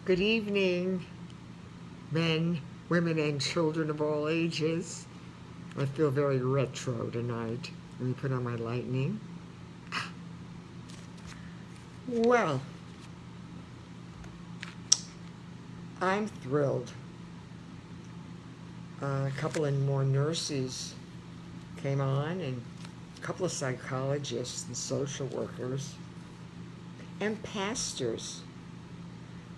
Good evening, men, women, and children of all ages. I feel very retro tonight. Let me put on my lightning. Well, I'm thrilled. A couple of more nurses came on, and a couple of psychologists and social workers, and pastors.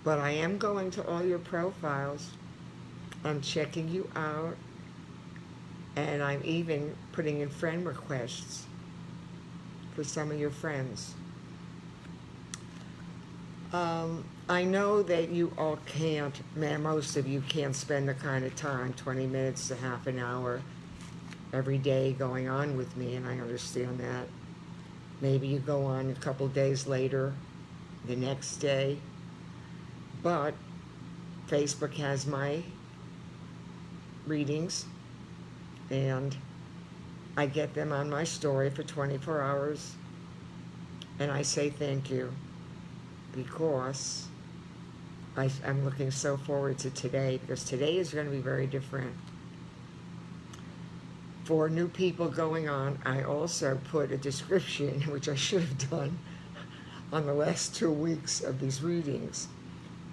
But I am going to all your profiles. I'm checking you out, and I'm even putting in friend requests for some of your friends. I know that you all can't, most of you can't spend the kind of time, 20 minutes to half an hour every day going on with me, and I understand that. Maybe you go on a couple days later, the next day, but Facebook has my readings, and I get them on my story for 24 hours, and I say thank you, because I'm looking so forward to today, because today is going to be very different. For new people going on, I also put a description, which I should have done on the last 2 weeks of these readings.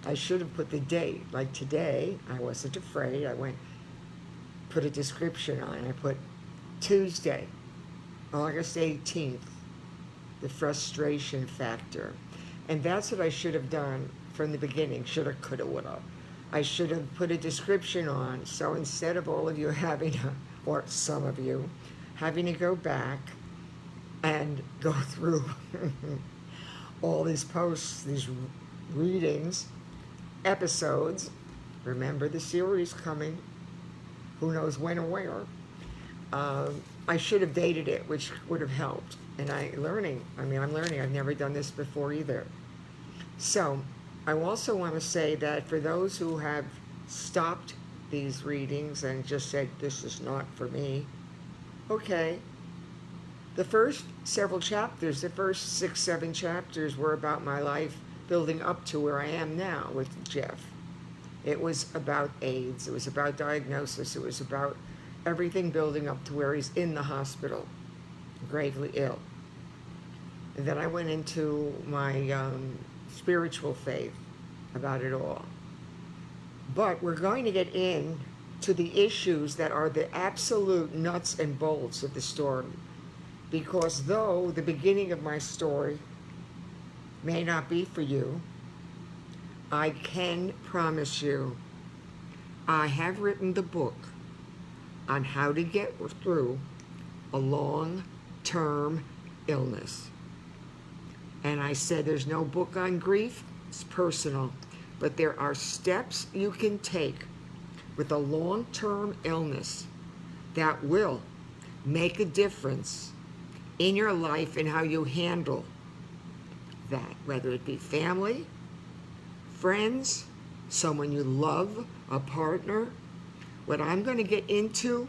I should have put the date. Like today, I wasn't afraid. I put a description on. I put Tuesday, August 18th, the frustration factor. And that's what I should have done from the beginning. Shoulda, coulda, woulda. I should have put a description on. So instead of all of you having or some of you, having to go back and go through all these posts, these readings, episodes, remember the series coming, who knows when or where, I should have dated it, which would have helped. And I'm learning, I've never done this before either. So I also want to say that for those who have stopped these readings and just said, this is not for me, okay. The first several chapters, the first 6, 7 chapters were about my life building up to where I am now with Jeff. It was about AIDS, it was about diagnosis, it was about everything building up to where he's in the hospital, gravely ill. And then I went into my spiritual faith about it all. But we're going to get into the issues that are the absolute nuts and bolts of the story. Because though the beginning of my story may not be for you, I can promise you I have written the book on how to get through a long-term illness. And I said there's no book on grief, it's personal, but there are steps you can take with a long-term illness that will make a difference in your life and how you handle that, whether it be family, friends, someone you love, a partner. What I'm going to get into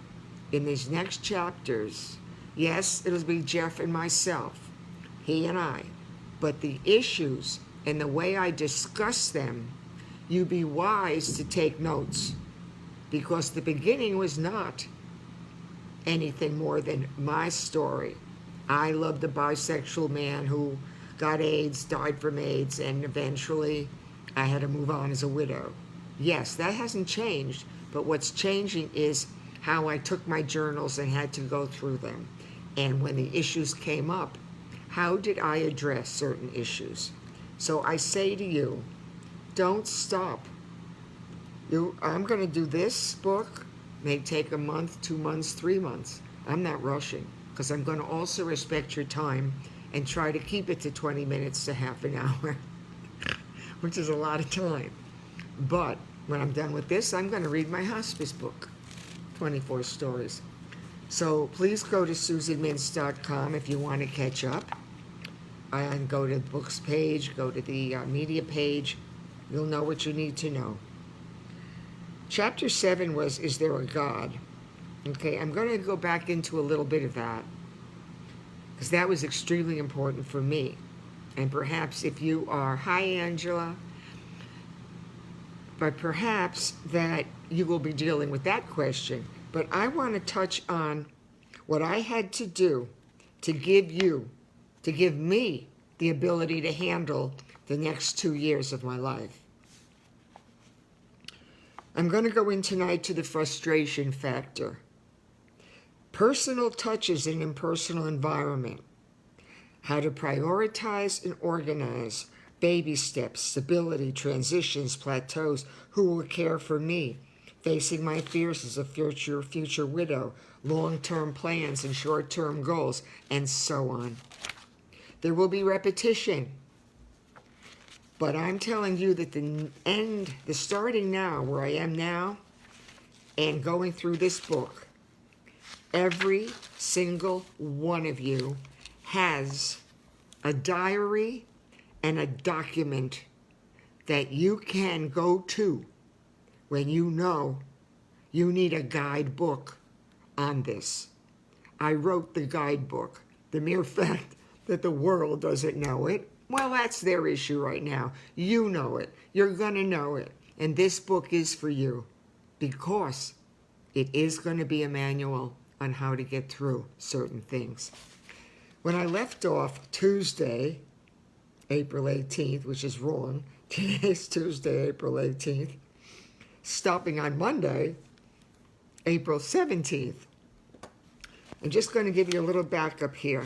in these next chapters, yes, it'll be Jeff and myself, he and I, but the issues and the way I discuss them, you be wise to take notes, because the beginning was not anything more than my story. I loved a bisexual man who got AIDS, died from AIDS, and eventually I had to move on as a widow. Yes, that hasn't changed, but what's changing is how I took my journals and had to go through them. And when the issues came up, how did I address certain issues? So I say to you, don't stop. I'm going to do this book, may take a month, 2 months, 3 months. I'm not rushing, because I'm going to also respect your time and try to keep it to 20 minutes to half an hour, which is a lot of time. But when I'm done with this, I'm going to read my hospice book, 24 stories. So please go to SusanMintz.com if you want to catch up. And go to the books page, go to the media page. You'll know what you need to know. Chapter 7 was, is there a God? Okay, I'm going to go back into a little bit of that, because that was extremely important for me. And perhaps if you are, hi Angela, but perhaps that you will be dealing with that question. But I want to touch on what I had to do to give me the ability to handle the next 2 years of my life. I'm going to go in tonight to the frustration factor. Personal touches in impersonal environment. How to prioritize and organize. Baby steps, stability, transitions, plateaus. Who will care for me? Facing my fears as a future widow. Long-term plans and short-term goals, and so on. There will be repetition. But I'm telling you that the starting now, where I am now, and going through this book, every single one of you has a diary and a document that you can go to when you know you need a guidebook on this. I wrote the guidebook. The mere fact that the world doesn't know it, well, that's their issue right now. You know it. You're going to know it. And this book is for you because it is going to be a manual on how to get through certain things. When I left off Tuesday, April 18th, which is wrong, today's Tuesday, April 18th, stopping on Monday, April 17th. I'm just going to give you a little backup here.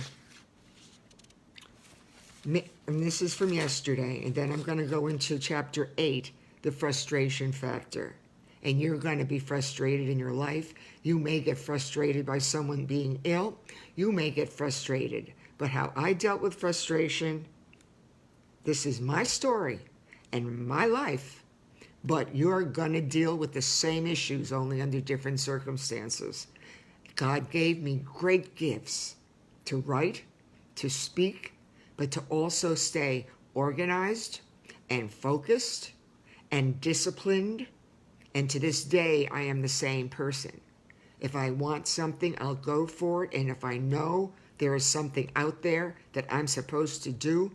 And this is from yesterday, and then I'm going to go into chapter 8, the frustration factor. And you're going to be frustrated in your life. You may get frustrated by someone being ill. You may get frustrated. But how I dealt with frustration, this is my story and my life. But you're going to deal with the same issues, only under different circumstances. God gave me great gifts to write, to speak, but to also stay organized and focused and disciplined. And to this day, I am the same person. If I want something, I'll go for it. And if I know there is something out there that I'm supposed to do,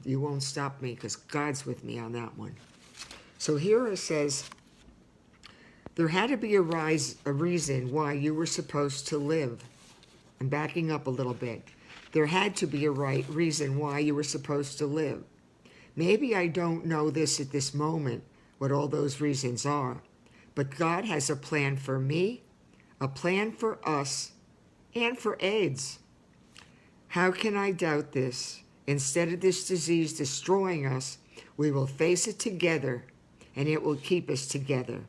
you won't stop me because God's with me on that one. So here it says, there had to be a reason why you were supposed to live. I'm backing up a little bit. There had to be a reason why you were supposed to live. Maybe I don't know this at this moment, what all those reasons are. But God has a plan for me, a plan for us, and for AIDS. How can I doubt this? Instead of this disease destroying us, we will face it together, and it will keep us together.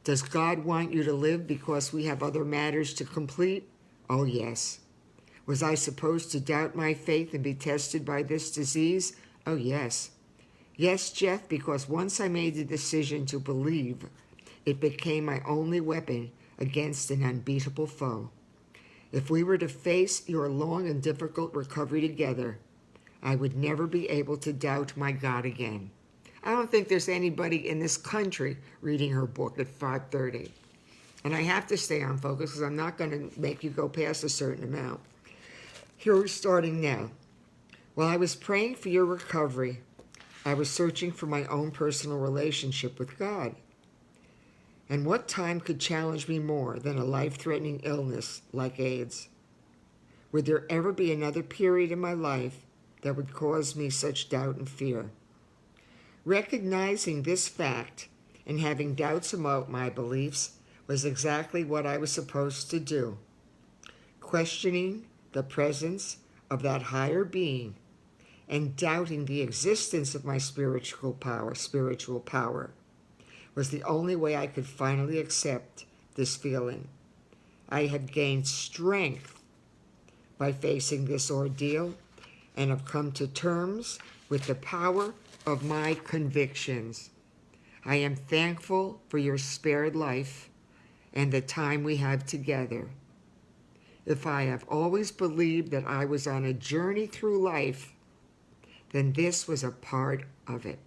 Does God want you to live because we have other matters to complete? Oh, yes. Was I supposed to doubt my faith and be tested by this disease? Oh, yes. Yes, Jeff, because once I made the decision to believe, it became my only weapon against an unbeatable foe. If we were to face your long and difficult recovery together, I would never be able to doubt my God again. I don't think there's anybody in this country reading her book at 5:30. And I have to stay on focus because I'm not going to make you go past a certain amount. Here we're starting now. While I was praying for your recovery, I was searching for my own personal relationship with God. And what time could challenge me more than a life-threatening illness like AIDS? Would there ever be another period in my life that would cause me such doubt and fear? Recognizing this fact and having doubts about my beliefs was exactly what I was supposed to do. Questioning the presence of that higher being and doubting the existence of my spiritual power was the only way I could finally accept this feeling. I had gained strength by facing this ordeal and have come to terms with the power of my convictions. I am thankful for your spared life and the time we have together. If I have always believed that I was on a journey through life, then this was a part of it.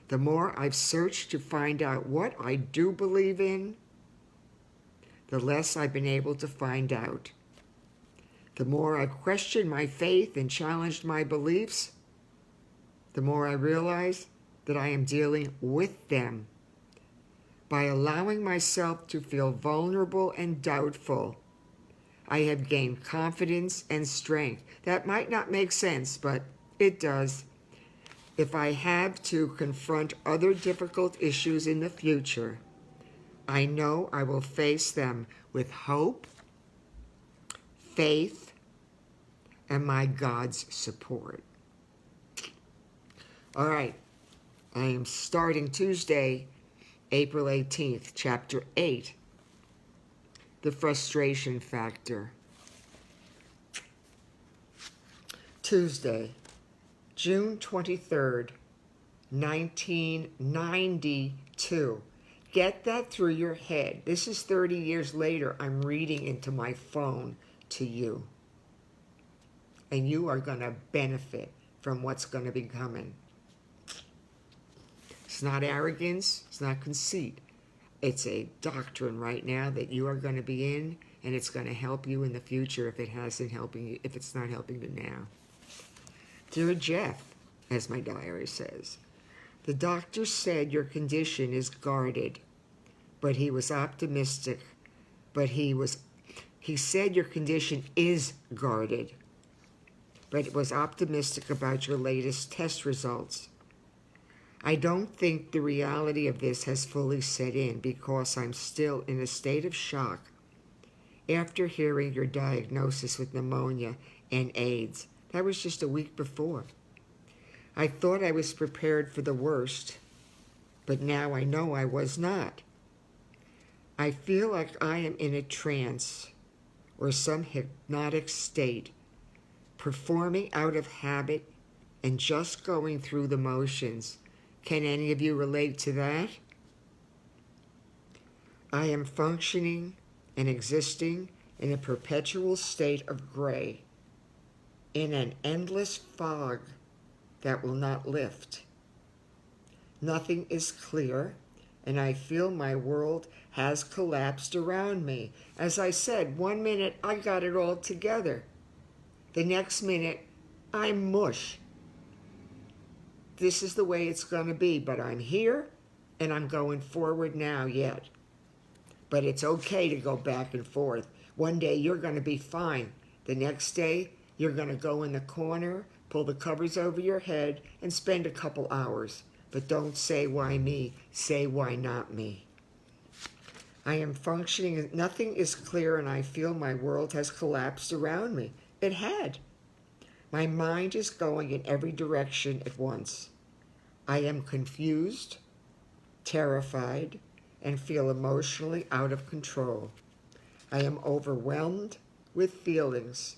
The more I've searched to find out what I do believe in, the less I've been able to find out. The more I've questioned my faith and challenged my beliefs, the more I realize that I am dealing with them. By allowing myself to feel vulnerable and doubtful, I have gained confidence and strength. That might not make sense, but it does. If I have to confront other difficult issues in the future, I know I will face them with hope, faith, and my God's support. All right, I am starting Tuesday, April 18th, Chapter 8, The Frustration Factor. Tuesday, June 23rd, 1992. Get that through your head. This is 30 years later. I'm reading into my phone to you. And you are going to benefit from what's going to be coming. It's not arrogance. It's not conceit. It's a doctrine right now that you are going to be in, and it's going to help you in the future if it's not helping you now. Dear Jeff, as my diary says, the doctor said your condition is guarded, but he was optimistic. He said your condition is guarded, but was optimistic about your latest test results. I don't think the reality of this has fully set in because I'm still in a state of shock after hearing your diagnosis with pneumonia and AIDS. That was just a week before. I thought I was prepared for the worst, but now I know I was not. I feel like I am in a trance or some hypnotic state, performing out of habit and just going through the motions. Can any of you relate to that? I am functioning and existing in a perpetual state of gray, in an endless fog that will not lift. Nothing is clear, and I feel my world has collapsed around me. As I said, 1 minute I got it all together. The next minute, I'm mush. This is the way it's going to be, but I'm here, and I'm going forward now yet. But it's okay to go back and forth. One day you're going to be fine. The next day, you're going to go in the corner, pull the covers over your head, and spend a couple hours. But don't say, why me? Say, why not me? I am functioning. Nothing is clear, and I feel my world has collapsed around me. It had. My mind is going in every direction at once. I am confused, terrified, and feel emotionally out of control. I am overwhelmed with feelings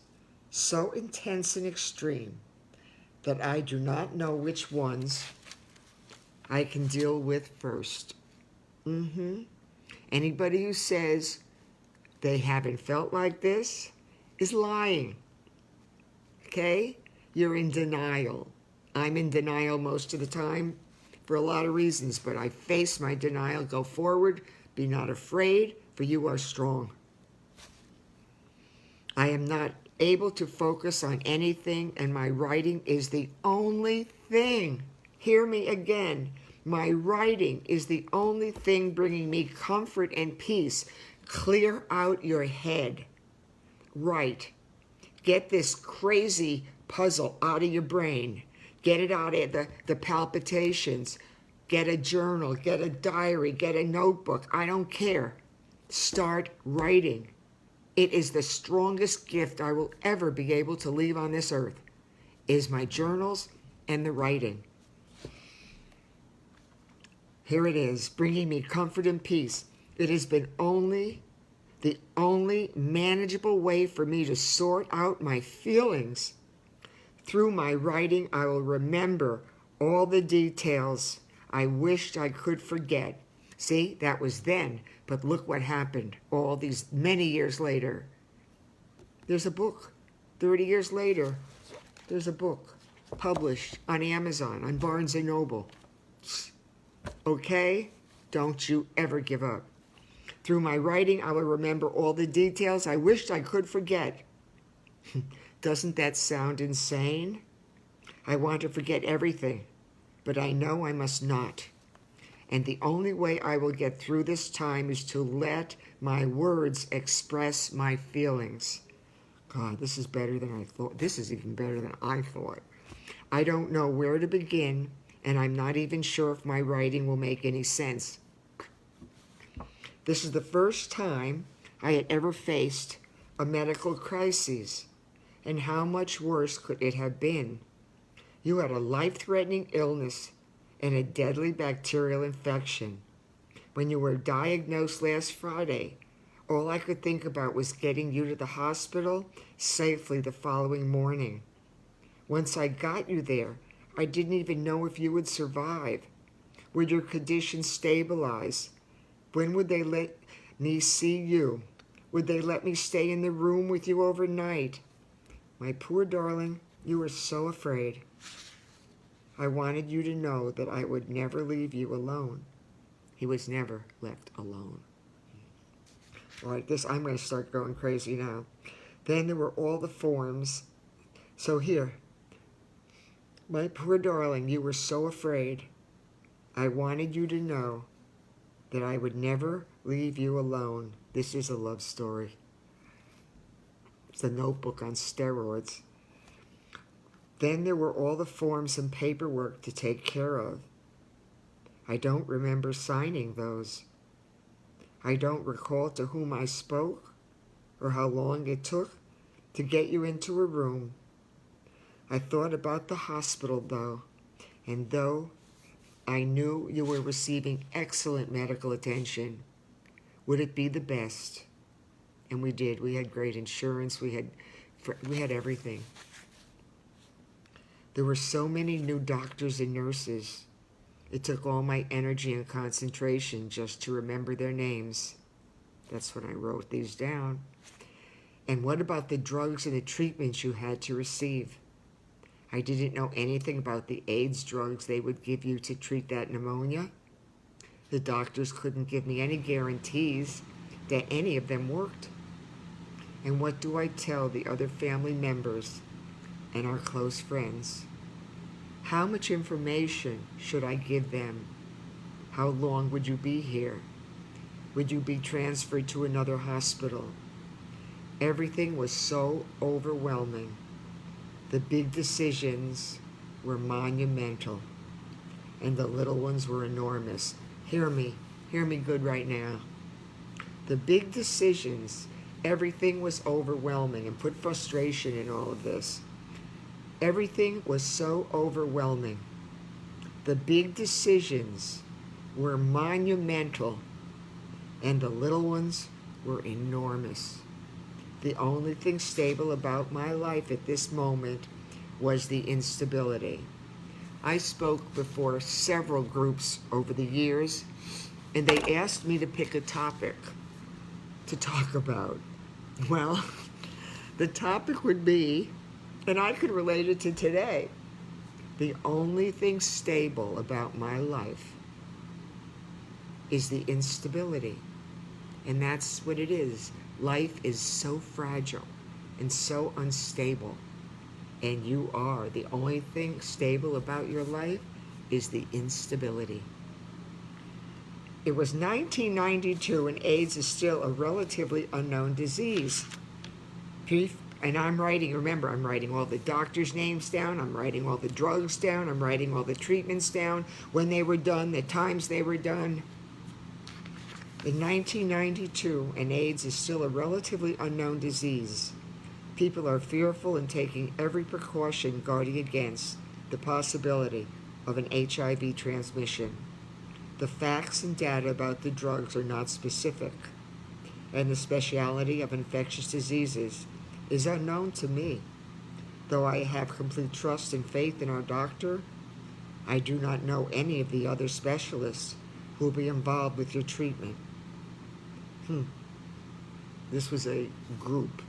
so intense and extreme that I do not know which ones I can deal with first. Anybody who says they haven't felt like this is lying. Okay? You're in denial. I'm in denial most of the time for a lot of reasons, but I face my denial, go forward, be not afraid, for you are strong. I am not able to focus on anything, and my writing is the only thing. Hear me again. My writing is the only thing bringing me comfort and peace. Clear out your head. Write. Get this crazy puzzle out of your brain. Get it out of the palpitations. Get a journal, get a diary, get a notebook. I don't care. Start writing. It is the strongest gift I will ever be able to leave on this earth, is my journals and the writing. Here it is, bringing me comfort and peace. It has been the only manageable way for me to sort out my feelings. Through my writing, I will remember all the details I wished I could forget. See, that was then, but look what happened all these many years later. There's a book. 30 years later, there's a book published on Amazon, on Barnes & Noble. Okay? Don't you ever give up. Through my writing, I will remember all the details I wished I could forget. Doesn't that sound insane? I want to forget everything. but I know I must not. And the only way I will get through this time is to let my words express my feelings. God, this is better than I thought. This is even better than I thought. I don't know where to begin, and I'm not even sure if my writing will make any sense. This is the first time I had ever faced a medical crisis, and how much worse could it have been? You had a life-threatening illness and a deadly bacterial infection. When you were diagnosed last Friday, all I could think about was getting you to the hospital safely the following morning. Once I got you there, I didn't even know if you would survive. Would your condition stabilize? When would they let me see you? Would they let me stay in the room with you overnight? My poor darling, you were so afraid. I wanted you to know that I would never leave you alone. He was never left alone. All right, I'm going to start going crazy now. Then there were all the forms. So here, my poor darling, you were so afraid. I wanted you to know that I would never leave you alone. This is a love story. It's a notebook on steroids. Then there were all the forms and paperwork to take care of. I don't remember signing those. I don't recall to whom I spoke or how long it took to get you into a room. I thought about the hospital, though, and though I knew you were receiving excellent medical attention, would it be the best? And we did. We had great insurance. We had everything. There were so many new doctors and nurses. It took all my energy and concentration just to remember their names. That's when I wrote these down. And what about the drugs and the treatments you had to receive? I didn't know anything about the AIDS drugs they would give you to treat that pneumonia. The doctors couldn't give me any guarantees that any of them worked. And what do I tell the other family members and our close friends? How much information should I give them? How long would you be here? Would you be transferred to another hospital? Everything was so overwhelming. The big decisions were monumental, and the little ones were enormous. Hear me good right now. The big decisions, everything was overwhelming, and put frustration in all of this. Everything was so overwhelming. The big decisions were monumental, and the little ones were enormous. The only thing stable about my life at this moment was the instability. I spoke before several groups over the years, and they asked me to pick a topic to talk about. Well, the topic would be, and I could relate it to today, the only thing stable about my life is the instability. And that's what it is. Life is so fragile and so unstable. And you are. The only thing stable about your life is the instability. It was 1992, and AIDS is still a relatively unknown disease. And I'm writing all the doctors' names down, I'm writing all the drugs down, I'm writing all the treatments down, when they were done, the times they were done. In 1992, and AIDS is still a relatively unknown disease. People are fearful and taking every precaution guarding against the possibility of an HIV transmission. The facts and data about the drugs are not specific, and the speciality of infectious diseases is unknown to me. Though I have complete trust and faith in our doctor, I do not know any of the other specialists who will be involved with your treatment. This was a group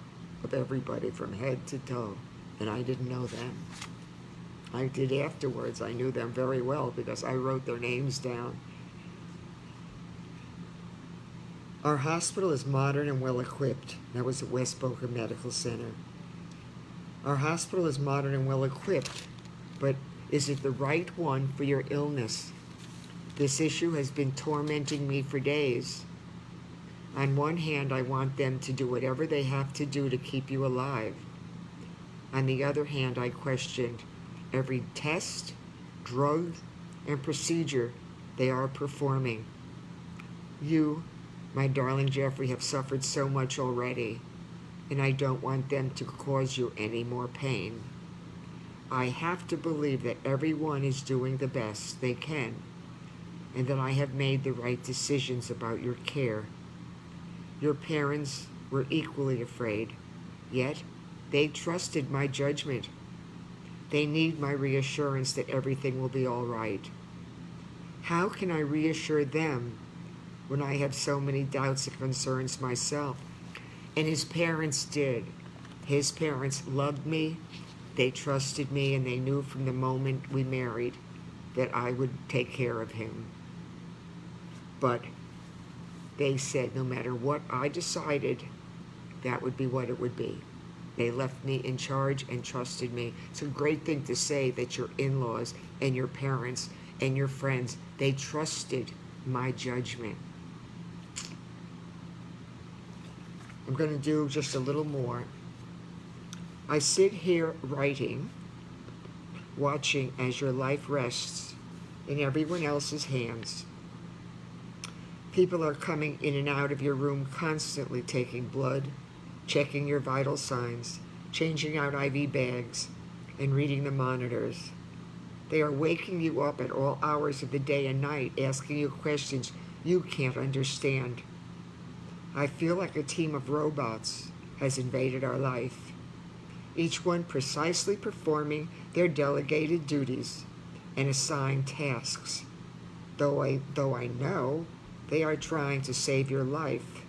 of everybody from head to toe, and I didn't know them. I did afterwards. I knew them very well because I wrote their names down. Our hospital is modern and well-equipped. That was at West Boca Medical Center. Our hospital is modern and well-equipped, but Is it the right one for your illness? This issue has been tormenting me for days. On one hand, I want them to do whatever they have to do to keep you alive. On the other hand, I questioned every test, drug, and procedure they are performing. You, my darling Jeffrey, have suffered so much already, and I don't want them to cause you any more pain. I have to believe that everyone is doing the best they can, and that I have made the right decisions about your care. Your parents were equally afraid, yet they trusted my judgment. They need my reassurance that everything will be all right. How can I reassure them when I have so many doubts and concerns myself? And his parents did. His parents loved me, they trusted me, and they knew from the moment we married that I would take care of him. But they said no matter what I decided, that would be what it would be. They left me in charge and trusted me. It's a great thing to say that your in-laws and your parents and your friends, they trusted my judgment. I'm going to do just a little more. I sit here writing, watching as your life rests in everyone else's hands. People are coming in and out of your room constantly, taking blood, checking your vital signs, changing out IV bags, and reading the monitors. They are waking you up at all hours of the day and night, asking you questions you can't understand. I feel like a team of robots has invaded our life, each one precisely performing their delegated duties and assigned tasks. Though I know they are trying to save your life,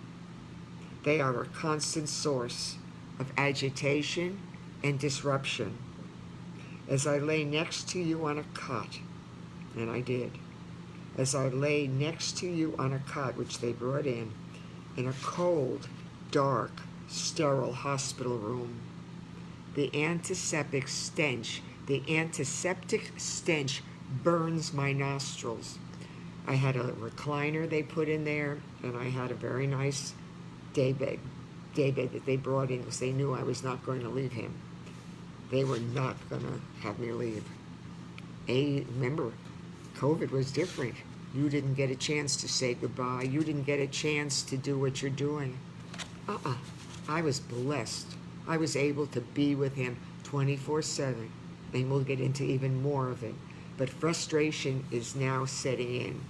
they are a constant source of agitation and disruption. As I lay next to you on a cot, and I did, as I lay next to you on a cot, which they brought in a cold, dark, sterile hospital room, the antiseptic stench burns my nostrils. I had a recliner they put in there, and I had a very nice daybed that they brought in because they knew I was not going to leave him. They were not going to have me leave. Remember, COVID was different. You didn't get a chance to say goodbye. You didn't get a chance to do what you're doing. I was blessed. I was able to be with him 24/7, and we'll get into even more of it. But frustration is now setting in.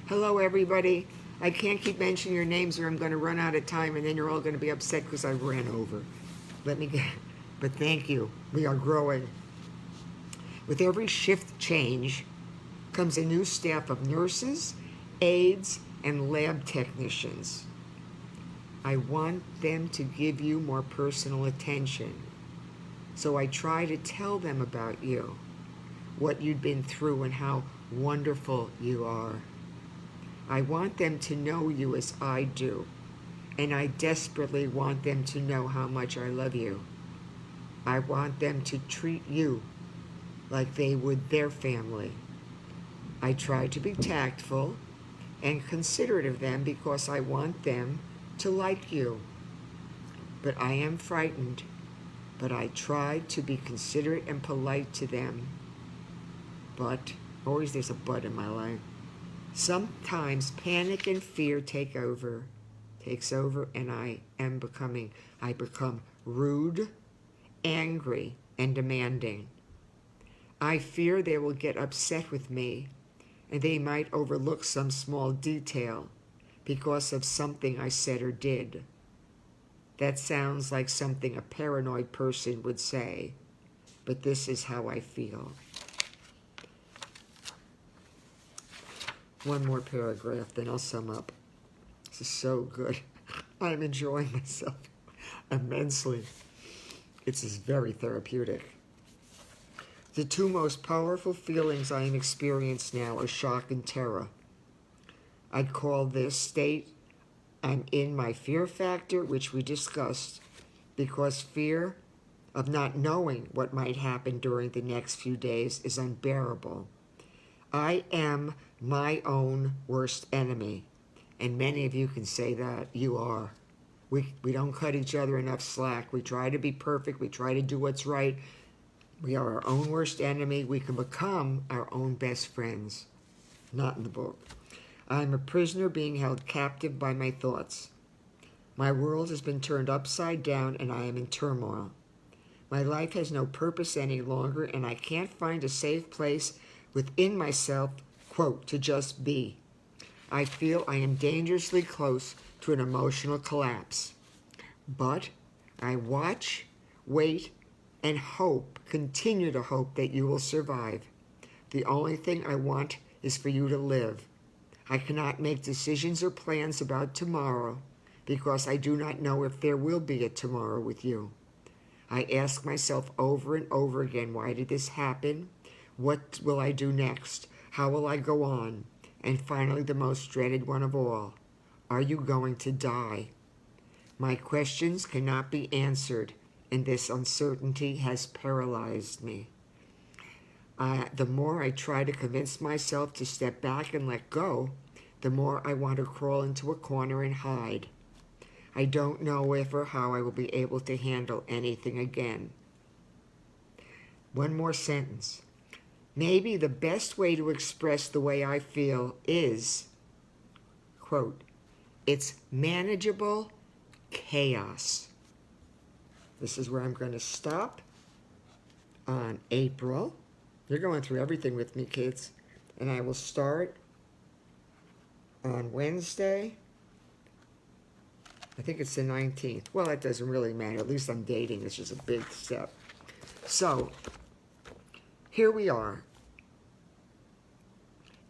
Hello, everybody. I can't keep mentioning your names or I'm going to run out of time, and then you're all going to be upset because I ran over. But thank you. We are growing. With every shift change comes a new staff of nurses, aides, and lab technicians. I want them to give you more personal attention. So I try to tell them about you, what you've been through, and how wonderful you are. I want them to know you as I do, and I desperately want them to know how much I love you. I want them to treat you like they would their family. I try to be tactful and considerate of them because I want them to like you. But I am frightened, but I try to be considerate and polite to them. But, always there's a but in my life. Sometimes panic and fear takes over, and I become rude, angry, and demanding. I fear they will get upset with me, and they might overlook some small detail because of something I said or did. That sounds like something a paranoid person would say, but this is how I feel. One more paragraph, then I'll sum up. This is so good. I'm enjoying myself immensely. It's very therapeutic. The two most powerful feelings I am experiencing now are shock and terror. I'd call this state I'm in my fear factor, which we discussed, because fear of not knowing what might happen during the next few days is unbearable. I am my own worst enemy, and many of you can say that. You are. We don't cut each other enough slack. We try to be perfect. We try to do what's right. We are our own worst enemy. We can become our own best friends. Not in the book. I am a prisoner being held captive by my thoughts. My world has been turned upside down and I am in turmoil. My life has no purpose any longer and I can't find a safe place within myself, quote, to just be. I feel I am dangerously close to an emotional collapse. But I watch, wait, and hope, continue to hope that you will survive. The only thing I want is for you to live. I cannot make decisions or plans about tomorrow because I do not know if there will be a tomorrow with you. I ask myself over and over again, why did this happen? What will I do next? How will I go on? And finally, the most dreaded one of all, are you going to die? My questions cannot be answered, and this uncertainty has paralyzed me. The more I try to convince myself to step back and let go, the more I want to crawl into a corner and hide. I don't know if or how I will be able to handle anything again. One more sentence. Maybe the best way to express the way I feel is, quote, it's manageable chaos. This is where I'm going to stop on April. You're going through everything with me, kids. And I will start on Wednesday. I think it's the 19th. Well, that doesn't really matter. At least I'm dating. It's just a big step. So, here we are.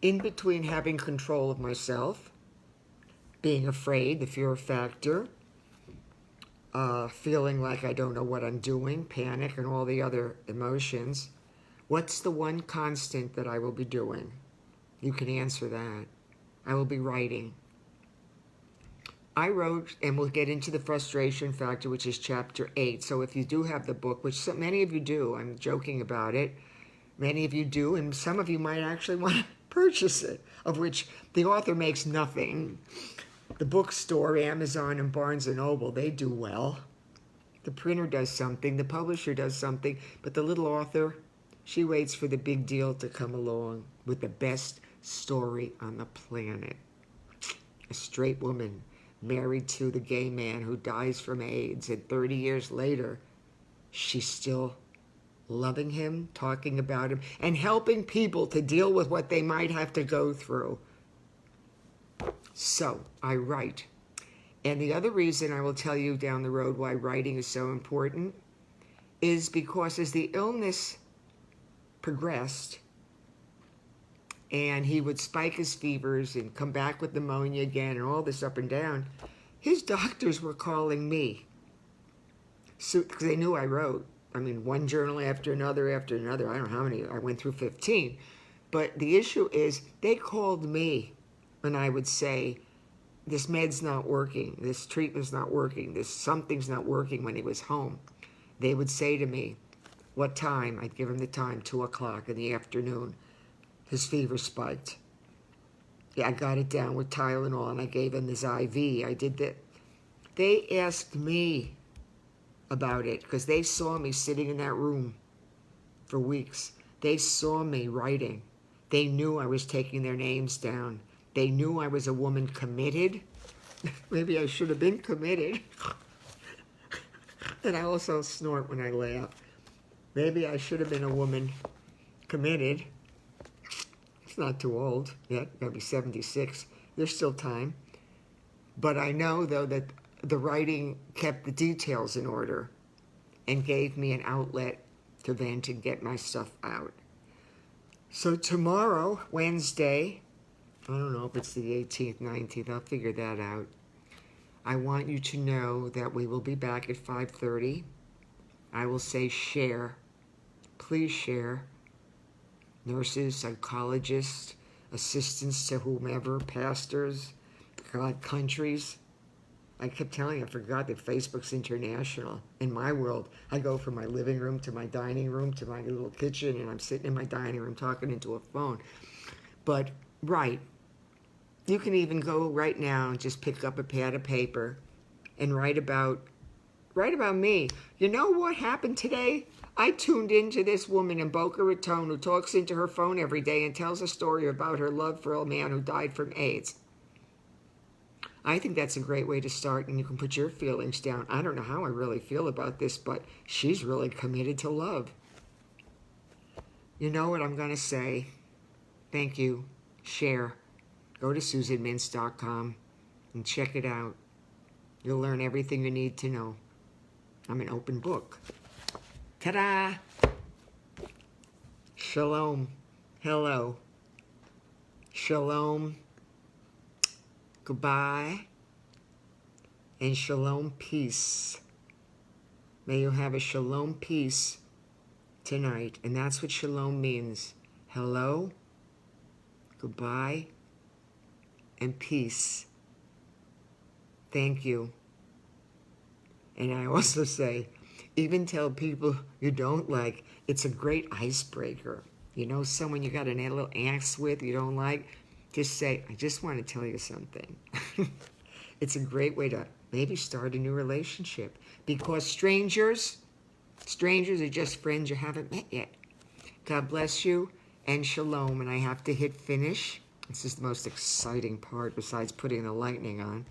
In between having control of myself, being afraid, the fear factor, feeling like I don't know what I'm doing, panic, and all the other emotions, what's the one constant that I will be doing? You can answer that. I will be writing. I wrote, and we'll get into the frustration factor, which is chapter 8. So if you do have the book, which so many of you do, I'm joking about it, many of you do, and some of you might actually want to purchase it, of which the author makes nothing. The bookstore, Amazon, and Barnes & Noble, they do well. The printer does something, the publisher does something, but the little author, she waits for the big deal to come along with the best story on the planet. A straight woman married to the gay man who dies from AIDS, and 30 years later, she's still loving him, talking about him, and helping people to deal with what they might have to go through. So, I write. And the other reason I will tell you down the road why writing is so important is because as the illness progressed, and he would spike his fevers and come back with pneumonia again and all this up and down, his doctors were calling me. So, because they knew I wrote. I mean, one journal after another. I don't know how many. I went through 15. But the issue is they called me when I would say, this med's not working, this treatment's not working, this something's not working when he was home. They would say to me, what time? I'd give him the time, 2 o'clock in the afternoon. His fever spiked. Yeah, I got it down with Tylenol and I gave him his IV. I did that. They asked me about it because they saw me sitting in that room for weeks. They saw me writing. They knew I was taking their names down. They knew I was a woman committed. Maybe I should have been committed. And I also snort when I laugh. Maybe I should have been a woman committed. It's not too old yet. I'll be 76. There's still time. But I know, though, that the writing kept the details in order and gave me an outlet to vent and get my stuff out. So tomorrow, Wednesday, I don't know if it's the 18th, 19th, I'll figure that out. I want you to know that we will be back at 5:30. I will say share. Please share. Nurses, psychologists, assistants to whomever, pastors, countries. I kept telling you, I forgot that Facebook's international. In my world, I go from my living room to my dining room to my little kitchen, and I'm sitting in my dining room talking into a phone. But, right, you can even go right now and just pick up a pad of paper and write about me. You know what happened today? I tuned into this woman in Boca Raton who talks into her phone every day and tells a story about her love for a man who died from AIDS. I think that's a great way to start, and you can put your feelings down. I don't know how I really feel about this, but she's really committed to love. You know what I'm going to say? Thank you. Share. Go to SusanMintz.com and check it out. You'll learn everything you need to know. I'm an open book. Ta-da! Shalom. Hello. Shalom. Goodbye. And shalom peace. May you have a shalom peace tonight. And that's what shalom means. Hello. Goodbye. And peace. Thank you. And I also say, even tell people you don't like, it's a great icebreaker. You know, someone you got a little angst with, you don't like, just say, I just want to tell you something. It's a great way to maybe start a new relationship. Because strangers are just friends you haven't met yet. God bless you, and shalom. And I have to hit finish. This is the most exciting part besides putting the lightning on.